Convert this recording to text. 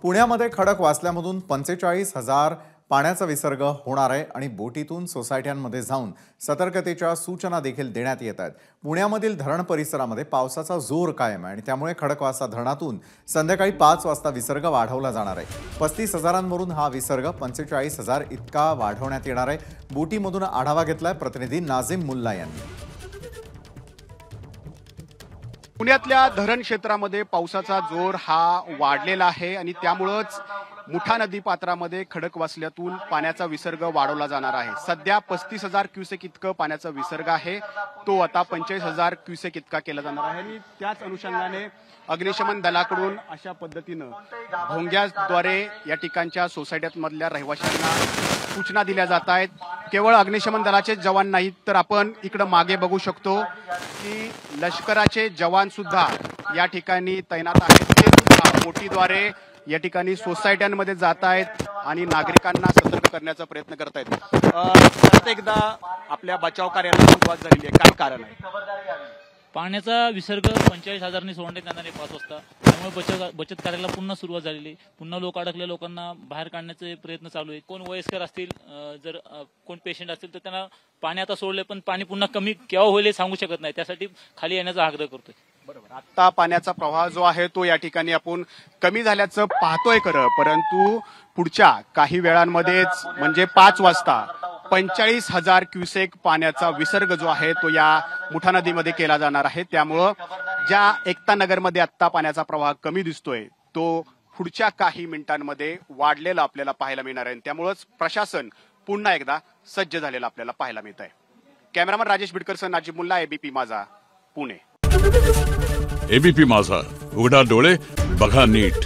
पुण्यामध्ये खडकवासल्यामधून 45,000 पाण्याचा विसर्ग होणार आहे आणि बोटीतून सोसायट्यांमध्ये जाऊन सतर्कतेच्या सूचना देखील देण्यात येत आहेत। पुण्यामधील धरण परिसरामध्ये पावसाचा जोर कायम आहे आणि त्यामुळे खडकवासला धरणातून संध्याकाळी 5 वाजता विसर्ग वाढवला जाणार आहे। 35,000वरून हा विसर्ग 45,000 इतका वाढवण्यात येणार आहे। बोटीमधून आढावा घेतलाय प्रतिनिधी नाझिम मुल्ला यांनी। पुण्यातल्या धरण क्षेत्रामध्ये पावसाचा जोर हा वाढलेला आहे आणि त्यामुळेच मुठा नदी पात्रामध्ये खडकवासल्यातून पाण्याचा विसर्ग वाढवला जाणार आहे। सध्या 35,000 क्युसेक इतकं पाण्याचा विसर्ग आहे, तो आता 45,000 क्युसेक इतका केला जाणार आहे आणि त्याच अनुषंगाने अग्निशमन दलाकडून अशा पद्धतीनं भोंग्याद्वारे या ठिकाणच्या सोसायट्यांमधल्या रहिवाशांना सूचना दिल्या जात आहेत। केवळ अग्निशमन दलाचे जवान नाहीत तर आपण इकडे मागे बघू शकतो की लष्कराचे जवान सुद्धा या ठिकाणी तैनात आहेत। ते सुद्धा बोटीद्वारे या ठिकाणी सोसायट्यांमध्ये जात आहेत आणि नागरिकांना सतर्क करण्याचा प्रयत्न करत आहेत। परत एकदा आपल्या बचाव कार्याला सुरुवात झालेली आहे, काय कारण आहे? पाण्याचा विसर्ग 45,000 सोडण्यात येणार आहे 5 वाजता, त्यामुळे बचत कार्याला पुन्हा सुरुवात झालेली आहे। पुन्हा अडकलेल्या लोकांना बाहेर काढण्याचे प्रयत्न चालू आहेत। कोण वयस्कर असतील, जर कोण पेशंट असतील तर त्यांना पाणी आता सोडले, पण पाणी पुन्हा कमी केव्हा होईल हे सांगू शकत नाही, त्यासाठी खाली येण्याचा आग्रह करतोय। बरोबर, आता पाण्याचा प्रवाह जो आहे तो या ठिकाणी आपण कमी झाल्याचं पाहतोय खरं, परंतु पुढच्या काही वेळांमध्येच म्हणजे 5 वाजता 45,000 क्युसेक पाण्याचा विसर्ग जो आहे तो या मुठा नदीमध्ये केला जाणार आहे। त्यामुळं ज्या एकता नगरमध्ये आता पाण्याचा प्रवाह कमी दिसतोय तो पुढच्या काही मिनिटांमध्ये वाढलेला आपल्याला पाहायला मिळणार आहे। त्यामुळेच प्रशासन पुन्हा एकदा सज्ज झालेलं आपल्याला पाहायला मिळत आहे। कॅमेरामन राजेश बिडकरसह नाजिम मुल्ला, एबीपी माझा, पुणे। एबीपी माझा, उघडा डोळे बघा नीट।